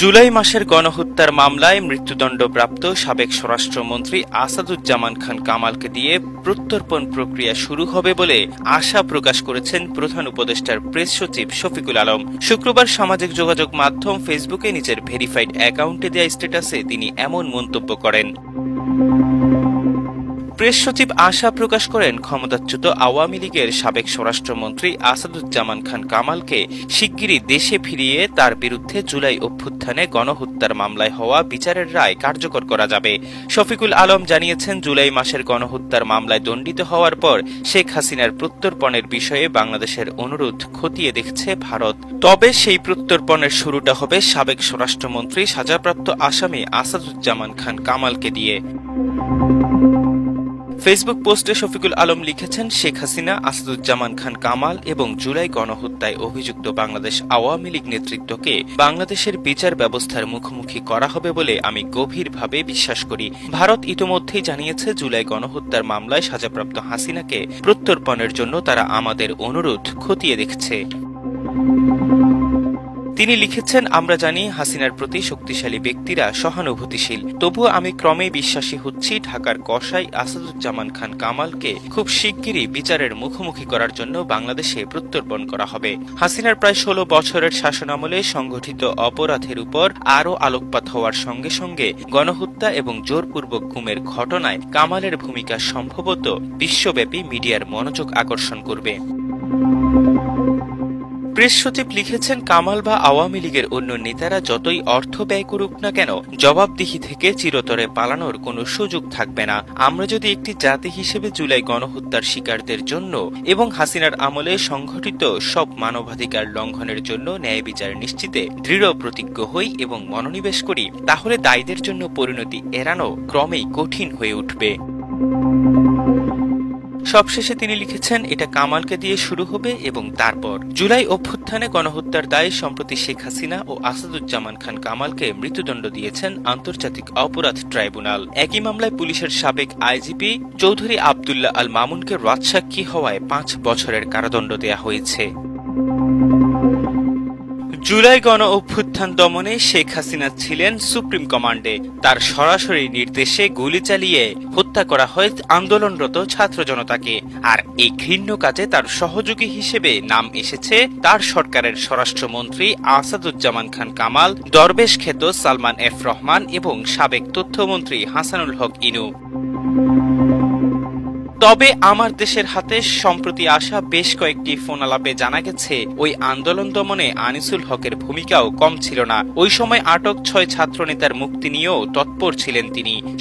জুলাই মাসের গণহত্যার মামলায় মৃত্যুদণ্ডপ্রাপ্ত সাবেক স্বরাষ্ট্রমন্ত্রী আসাদুজ্জামান খান কামালকে দিয়ে প্রত্যর্পণ প্রক্রিয়া শুরু হবে বলে আশা প্রকাশ করেছেন প্রধান উপদেষ্টার প্রেস সচিব শফিকুল আলম। শুক্রবার সামাজিক যোগাযোগ মাধ্যম ফেসবুকে নিজের ভেরিফাইড অ্যাকাউন্টে দেয়া স্ট্যাটাসে তিনি এমন মন্তব্য করেন। প্রেস সচিব আশা প্রকাশ করেন, ক্ষমতাচ্যুত আওয়ামী লীগের সাবেক স্বরাষ্ট্রমন্ত্রী আসাদুজ্জামান খান কামালকে শিগগিরই দেশে ফিরিয়ে তার বিরুদ্ধে জুলাই অভ্যুত্থানে গণহত্যার মামলায় হওয়া বিচারের রায় কার্যকর করা যাবে। শফিকুল আলম জানিয়েছেন, জুলাই মাসের গণহত্যার মামলায় দণ্ডিত হওয়ার পর শেখ হাসিনার প্রত্যর্পণের বিষয়ে বাংলাদেশের অনুরোধ খতিয়ে দেখছে ভারত। তবে সেই প্রত্যর্পণের শুরুটা হবে সাবেক স্বরাষ্ট্রমন্ত্রী সাজাপ্রাপ্ত আসামি আসাদুজ্জামান খান কামালকে দিয়ে। ফেসবুক পোস্টে শফিকুল আলম লিখেছেন, শেখ হাসিনা, আসাদুজ্জামান খান কামাল এবং জুলাই গণহত্যায় অভিযুক্ত বাংলাদেশ আওয়ামী লীগ নেতৃত্বকে বাংলাদেশের বিচার ব্যবস্থার মুখোমুখি করা হবে বলে আমি গভীরভাবে বিশ্বাস করি। ভারত ইতোমধ্যেই জানিয়েছে, জুলাই গণহত্যার মামলায় সাজাপ্রাপ্ত হাসিনাকে প্রত্যর্পণের জন্য তারা আমাদের অনুরোধ খতিয়ে দেখছে। তিনি লিখেছেন, আমরা জানি হাসিনার প্রতি শক্তিশালী ব্যক্তিরা সহানুভূতিশীল, তবুও আমি ক্রমেই বিশ্বাসী হচ্ছি ঢাকার কসাই আসাদুজ্জামান খান কামালকে খুব শিগগিরই বিচারের মুখোমুখি করার জন্য বাংলাদেশে প্রত্যর্পণ করা হবে। হাসিনার প্রায় ১৬ বছরের শাসনামলে সংগঠিত অপরাধের উপর আরও আলোকপাত হওয়ার সঙ্গে সঙ্গে গণহত্যা এবং জোরপূর্বক গুমের ঘটনায় কামালের ভূমিকা সম্ভবত বিশ্বব্যাপী মিডিয়ার মনোযোগ আকর্ষণ করবে। প্রেস সচিব লিখেছেন, কামাল বা আওয়ামী লীগের অন্য নেতারা যতই অর্থ ব্যয় করুক না কেন, জবাবদিহি থেকে চিরতরে পালানোর কোনো সুযোগ থাকবে না। আমরা যদি একটি জাতি হিসেবে জুলাই গণহত্যার শিকারদের জন্য এবং হাসিনার আমলে সংঘটিত সব মানবাধিকার লঙ্ঘনের জন্য ন্যায় বিচার নিশ্চিতে দৃঢ় প্রতিজ্ঞ হই এবং মনোনিবেশ করি, তাহলে দায়ীদের জন্য পরিণতি এড়ানো ক্রমেই কঠিন হয়ে উঠবে। সবশেষে তিনি লিখেছেন, এটা কামালকে দিয়ে শুরু হবে এবং তারপর জুলাই অভ্যুত্থানে গণহত্যার দায়ে সম্প্রতি শেখ হাসিনা ও আসাদুজ্জামান খান কামালকে মৃত্যুদণ্ড দিয়েছেন আন্তর্জাতিক অপরাধ ট্রাইব্যুনাল। একই মামলায় পুলিশের সাবেক আইজিপি চৌধুরী আবদুল্লাহ আল মামুনকে রাজসাক্ষী হওয়ায় ৫ বছরের কারাদণ্ড দেয়া হয়েছে। জুলাই গণ অভ্যুত্থান দমনে শেখ হাসিনা ছিলেন সুপ্রিম কমান্ডে। তার সরাসরি নির্দেশে গুলি চালিয়ে হত্যা করা হয় আন্দোলনরত ছাত্র জনতাকে। আর এই ঘৃণ্য কাজে তার সহযোগী হিসেবে নাম এসেছে তার সরকারের স্বরাষ্ট্রমন্ত্রী আসাদুজ্জামান খান কামাল, দরবেশ খ্যাত সালমান এফ রহমান এবং সাবেক তথ্যমন্ত্রী হাসানুল হক ইনু। তবে আমার দেশের হাতে সম্প্রতি আসা বেশ কয়েকটি ফোনালাপে জানা গেছে, ওই আন্দোলন দমনে আনিসুল হকের ভূমিকাও কম ছিল না। ওই সময় আটক ৬ ছাত্রনেতার মুক্তি নিয়েও তৎপর ছিলেন তিনি।